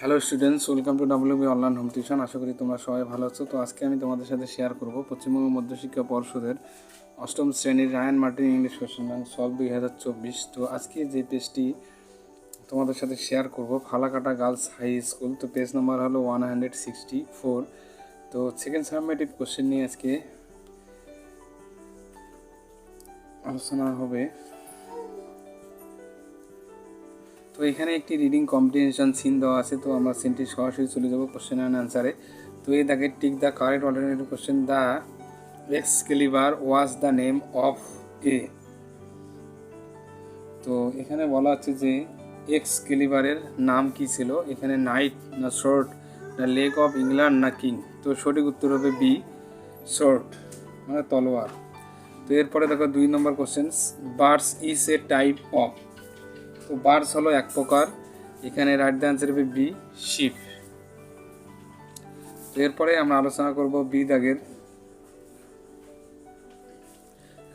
Hello students, welcome to WB online home tuition. আশা করি তোমরা সবাই ভালো আছো। তো আজকে আমি তোমাদের সাথে শেয়ার করব পশ্চিমবঙ্গ মধ্যশিক্ষা পর্ষদের অষ্টম শ্রেণীর Ryan Martin English question bank solve 2024। তো আজকে যে পেজটি তোমাদের সাথে শেয়ার করব, ফালাকাটা গার্লস হাই স্কুল। তো পেজ নাম্বার হলো 164। তো সেকেন্ড সাবমিটিভ কোশ্চেন নিয়ে আজকে আলোচনা হবে। তো এখানে একটি রিডিং কম্প্রিহেনশন সিন দেওয়া আছে। তো আমরা সিনটি সরাসরি চলে যাব কোশ্চেন অ্যান্ড অ্যান্সারে। তো এই দাগে tick the correct alternative question. The Excalibur was the name of a. তো এখানে বলা হচ্ছে যে এক্সকেলিবারের নাম কি ছিল। এখানে নাইট না শর্ট না লেগ অফ ইংল্যান্ড না কিং। তো সঠিক উত্তর হবে বি, শর্ট মানে তলোয়ার। তো এরপরে দেখো 2 নম্বর question. Birds is a type of. তো বার্ডস হলো এক প্রকার। এখানে রাইট দ্য অ্যান্সার হবে বি, শিপ। তো এরপরে আমরা আলোচনা করব বি দাগের।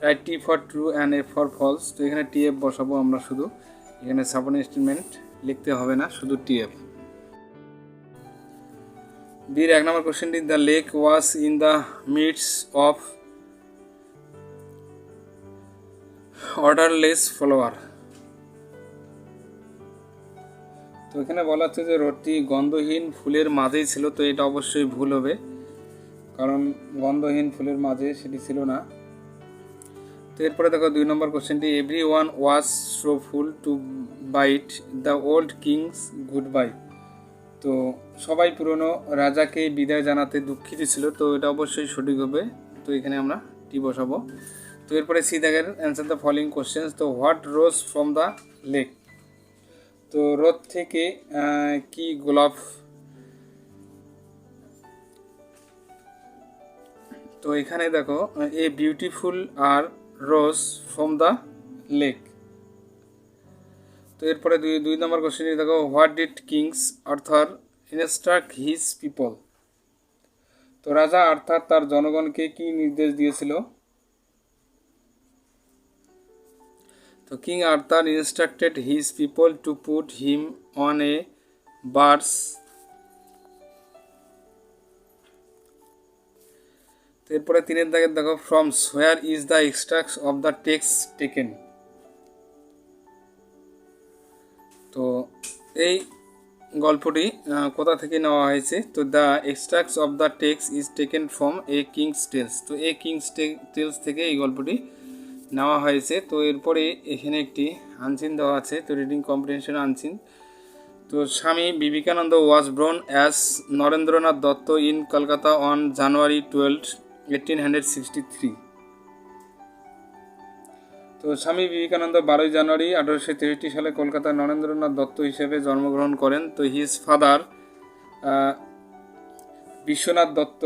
Write T for true and F for false. তো এখানে টি এফ বসাবো আমরা শুধু। এখানে সাবঅর্ডিনেট স্টেটমেন্ট লিখতে হবে না, শুধু টি এফ। বির 1 নম্বর কোশ্চেনটি, the lake was in the midst of orderless flower. তো এখানে বলা হচ্ছে যে হ্রদটি গন্ধহীন ফুলের মাঝেই ছিল। তো এটা অবশ্যই ভুল হবে, কারণ গন্ধহীন ফুলের মাঝে সেটি ছিল না। তো এরপরে দেখো 2 নম্বর কোশ্চেনটি, everyone was sorrowful to bid the old king's goodbye. তো সবাই পুরনো রাজাকে বিদায় জানাতে দুঃখিত ছিল। তো এটা অবশ্যই সঠিক হবে। তো এখানে আমরা টি বসাবো। তো এরপরে সি দাগের অ্যান্সার দ্য ফলোইং কোশ্চেন্স। তো what rose from the lake. তো হ্রদ থেকে কি গোলাপ। তো এখানে দেখো এ বিউটিফুল আর রোজ ফ্রম দ্য লেক। তো এরপরে দুই নম্বর কোশ্চেন দেখো, what did kings Arthur instruct his people. তো রাজা আর্থার তার জনগণকে কি নির্দেশ দিয়েছিল। তো King Arthur instructed his people to put him on a birds. তো এরপরে 3 দাগের দেখো, from where is the extract of the text taken. তো এই গল্পটি কোথা থেকে নেওয়া হয়েছে। তো the extracts of the text is taken from a king's tales. তো এ কিংস টেলস থেকে এই গল্পটি নেওয়া হয়েছে। তো এরপরে এখানে একটি আনসিন দেওয়া আছে। তো রিডিং কম্প্রিহেনশন আনসিন। তো Swami Vivekananda was born as Narendranath Datta in Kolkata on January 12, 1863। তো স্বামী বিবেকানন্দ 12 জানুয়ারি 1863 সালে কলকাতায় নরেন্দ্রনাথ দত্ত হিসেবে জন্মগ্রহণ করেন। তো his father Vishwanath Datta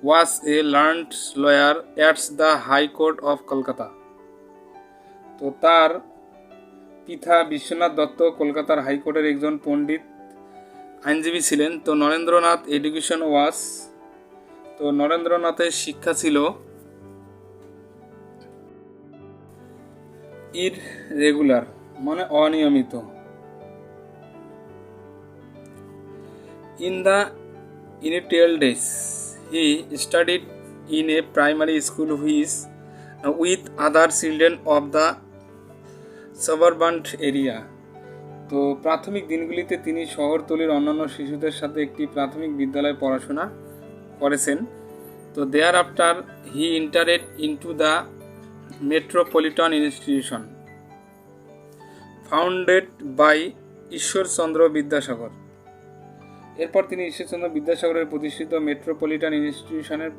was a learned lawyer at the high court of Kolkata. তো তার পিতা বিশ্বনাথ দত্ত কলকাতার হাইকোর্টের একজন পণ্ডিত আইনজীবী ছিলেন। তো নরেন্দ্রনাথ এডুকেশন ওয়াজ। তো নরেন্দ্রনাথের শিক্ষা ছিল ইররেগুলার মানে অনিয়মিত। In the initial days he studied in a primary school with other children of the suburban area. তো প্রাথমিক দিনগুলিতে তিনি শহরতলির অন্যান্য শিশুদের সাথে একটি প্রাথমিক বিদ্যালয়ে পড়াশোনা করেছেন। তো thereafter he entered into the Metropolitan Institution founded by Ishwarchandra Vidyasagar. এরপর তিনি ঈশ্বরচন্দ্র বিদ্যাসাগরের প্রতিষ্ঠিত মেট্রোপলিটন ইনস্টিটিউশনের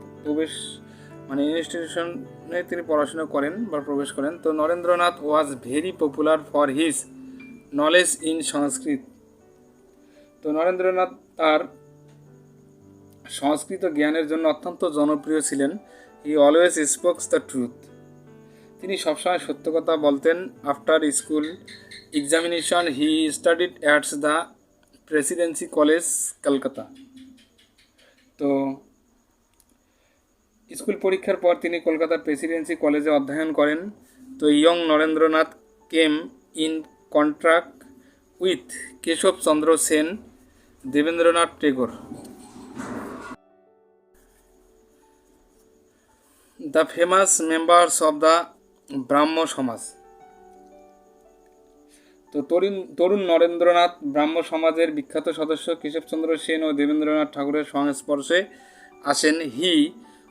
ইনস্টিটিউশনে তিনি পড়াশোনা করেন বা প্রবেশ করেন। তো Narendranath was very popular for his knowledge in Sanskrit. তো নরেন্দ্রনাথ তার সংস্কৃত জ্ঞানের জন্য অত্যন্ত জনপ্রিয় ছিলেন। He always spokes the truth. তিনি সবসময় সত্য কথা বলতেন। After school examination he studied at the Presidency college Kolkata. তো স্কুল পরীক্ষার পর তিনি কলকাতার প্রেসিডেন্সি কলেজে অধ্যয়ন করেন। তো young Narendranath came in contact with Keshab Chandra Sen, Debendranath Tagore. The famous members of the Brahmo Samaj. তো তরুণ নরেন্দ্রনাথ ব্রাহ্ম সমাজের বিখ্যাত সদস্য কেশবচন্দ্র সেন ও দেবেন্দ্রনাথ ঠাকুরের সংস্পর্শে আসেন। He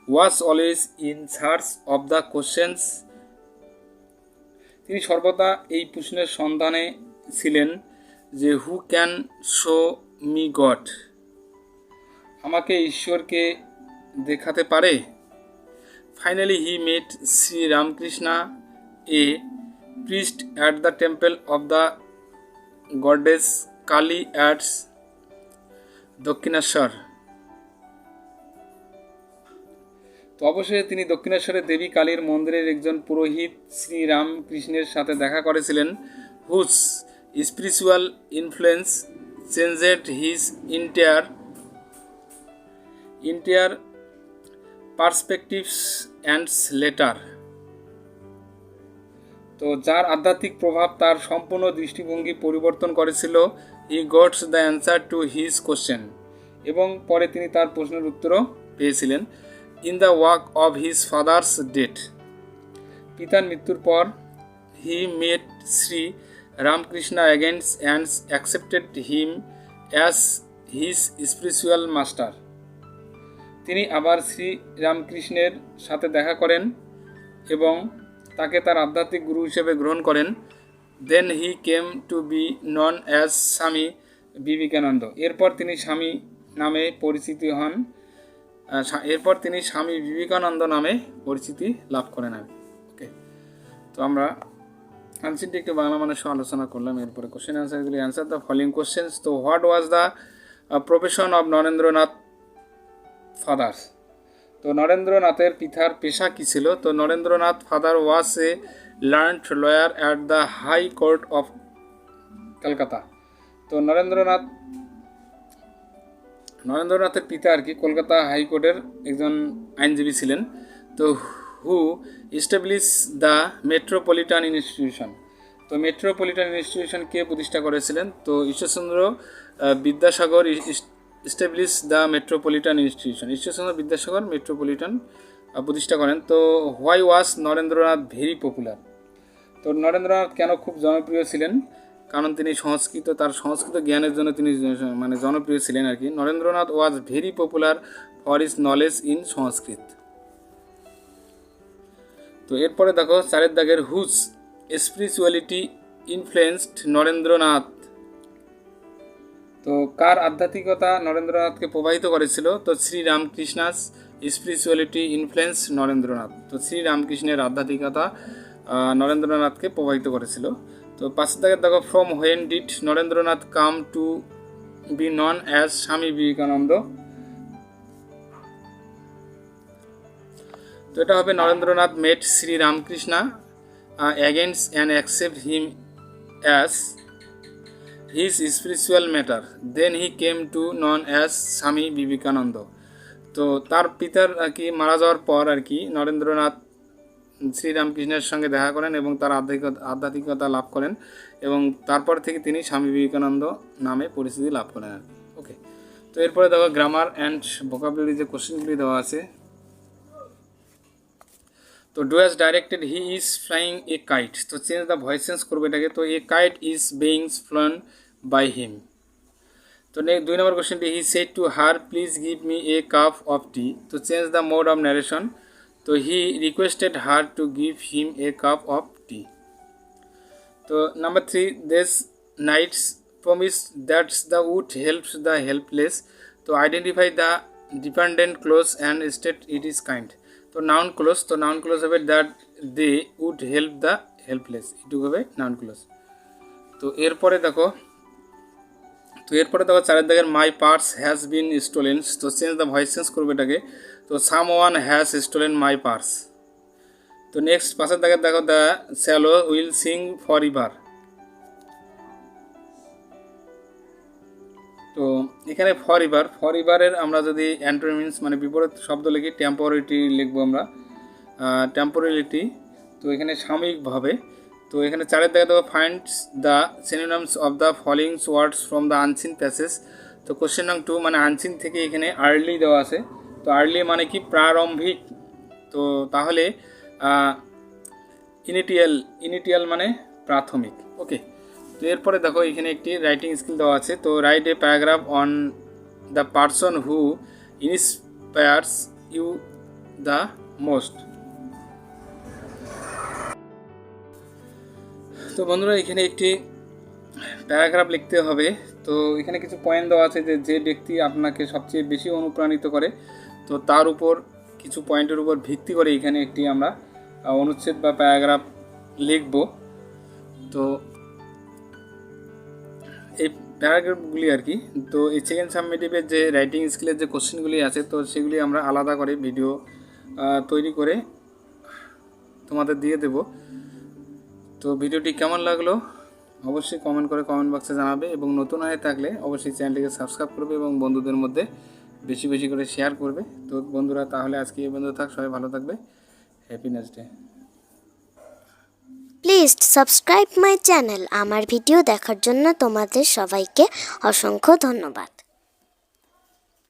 was always in search of the questions. তিনি সর্বদা এই প্রশ্নের সন্ধানে ছিলেন যে who can show me God, আমাকে ঈশ্বরকে দেখাতে পারে। Finally he met Shri Ramakrishna, a priest at the temple of the goddess Kali at Dakshineswar. তো অবশেষে তিনি দক্ষিণেশ্বরের দেবী কালীর মন্দিরের একজন পুরোহিত শ্রী রামকৃষ্ণের সাথে দেখা করেছিলেন, whose spiritual influence changed his entire perspectives and later. তো যার আধ্যাত্মিক প্রভাব তার সম্পূর্ণ দৃষ্টিভঙ্গি পরিবর্তন করেছিল। He gots the answer to his question, এবং পরে তিনি তার প্রশ্নের উত্তরও পেয়েছিলেন। In the wake of his father's death, পিতার মৃত্যুর পর, he met Shri Ramakrishna again and accepted him as his spiritual master. তিনি আবার শ্রী রামকৃষ্ণের সাথে দেখা করেন এবং তাকে তার আধ্যাত্মিক গুরু হিসেবে গ্রহণ করেন। Then he came to be known as Swami Vivekananda. এরপর তিনি স্বামী বিবেকানন্দ নামে পরিচিতি লাভ করেন। ওকে, তো আমরা আনসারটি একটু বাংলা মানুষ আলোচনা করলাম। এরপরে কোশ্চেন অ্যান্সারগুলি। Answer the following questions. তো what was the profession of Narendranath father's? তো নরেন্দ্রনাথের পিতার পেশা কী ছিল? তো Narendranath father was a learned lawyer at the high court of Kolkata. তো নরেন্দ্রনাথের পিতা আর কি কলকাতা হাইকোর্টের একজন আইনজীবী ছিলেন। তো হু এস্টাবলিশ দ্য মেট্রোপলিটন ইনস্টিটিউশন। তো মেট্রোপলিটন ইনস্টিটিউশন কে প্রতিষ্ঠা করেছিলেন? তো Ishwarchandra Vidyasagar establish the Metropolitan institution. Ishwarchandra Vidyasagar metropolitan প্রতিষ্ঠা করেন। তো why was Narendranath very popular? তো নরেন্দ্রনাথ কেন খুব জনপ্রিয় ছিলেন? কারণ তিনি তার সংস্কৃত জ্ঞানের জন্য তিনি জনপ্রিয় ছিলেন আর কি। Narendranath was very popular for his knowledge in Sanskrit. তো এরপরে দেখো 4 দাগের, হুজ স্পিরিচুয়ালিটি ইনফ্লুয়েন্সড নরেন্দ্রনাথ। তো কার আধ্যাত্মিকতা নরেন্দ্রনাথকে প্রভাবিত করেছিল? তো শ্রী রামকৃষ্ণাস স্পিরিচুয়ালিটি ইনফ্লুয়েন্স নরেন্দ্রনাথ। তো শ্রী রামকৃষ্ণের আধ্যাত্মিকতা নরেন্দ্রনাথকে প্রভাবিত করেছিল। তো 5 দাগের দেখো, from when did Narendranath come to be known as Swami Vivekananda? তো এটা হবে Narendranath met Shri Ramakrishna again and accept him as his spiritual master, then he came to known as Swami Vivekananda. তো তার পিতার আর কি মারা যাওয়ার পর আর কি নরেন্দ্রনাথ শ্রীরামকৃষ্ণের সঙ্গে দেখা করেন এবং তার আধ্যাত্মিকতা লাভ করেন, এবং তারপর থেকে তিনি স্বামী বিবেকানন্দ নামে পরিচিতি লাভ করেন আর কি। ওকে, তো এরপরে দেখো গ্রামার অ্যান্ড ভোকাবুলারি যে কোশ্চেনগুলি দেওয়া আছে। তো do as directed, he is flying a kite. তো চেঞ্জ দ্য ভয়েস চেঞ্জ করবে এটাকে। তো a kite is being flown by him. তো 2 নম্বর কোশ্চেনটি, he said to her please give me a cup of tea. তো change the mode of narration. তো he requested her to give him a cup of tea. তো number 3, this knight's promise that's the would helps the helpless. তো identify the dependent clause and state it is kind. তো noun clause. তো noun clause হবে that they would help the helpless, এটুকু হবে noun clause. তো এরপরে দেখো 4 দাগের, my purse has been stolen. তো চেঞ্জ দ্য ভয়েস চেঞ্জ করবে এটাকে। তো someone has stolen my purse. তো নেক্সট 5 দাগের দেখো, the swallow will sing forever. তো এখানে ফর ইভারের আমরা যদি অ্যান্টোনিমস মানে বিপরীত শব্দ লিখি, টেম্পোরারিটি লিখবো আমরা, টেম্পোরারিটি। তো এখানে সাময়িকভাবে। তো এখানে 4 দেখা দেবো finds the synonyms of the following words from the unseen passage. তো কোশ্চেন নং 2 মানে আনসিন থেকে এখানে আর্লি দেওয়া আছে। তো আর্লি মানে কি প্রারম্ভিক, তো তাহলে ইনিটিয়াল মানে প্রাথমিক। ওকে, তো এরপরে দেখো এখানে একটি রাইটিং স্কিল দেওয়া আছে। তো write a paragraph on the person who inspires you the most. তো বন্ধুরা এখানে একটি প্যারাগ্রাফ লিখতে হবে। তো এখানে কিছু পয়েন্ট দেওয়া আছে যে যে ব্যক্তি আপনাকে সবচেয়ে বেশি অনুপ্রাণিত করে, তো তার উপর কিছু পয়েন্টের উপর ভিত্তি করে এখানে একটি আমরা অনুচ্ছেদ বা প্যারাগ্রাফ লিখব। তো এই প্যারাগ্রাফগুলি আর কি, তো এই সেকেন্ড সাবমিটিভের যে রাইটিং স্কিলের যে কোশ্চেনগুলি আছে, তো সেগুলি আমরা আলাদা করে ভিডিও তৈরি করে তোমাদের দিয়ে দেব। তো ভিডিওটি কেমন লাগলো অবশ্যই কমেন্ট করে কমেন্ট বক্সে জানাবে, এবং নতুন হয়ে থাকলে অবশ্যই চ্যানেলটিকে সাবস্ক্রাইব করবে এবং বন্ধুদের মধ্যে বেশি বেশি করে শেয়ার করবে। তো বন্ধুরা তাহলে আজকে এই বন্ধু থাক, সবাই ভালো থাকবে, happiness day. Please subscribe my channel. আমার ভিডিও দেখার জন্য তোমাদের সবাইকে অসংখ্য ধন্যবাদ।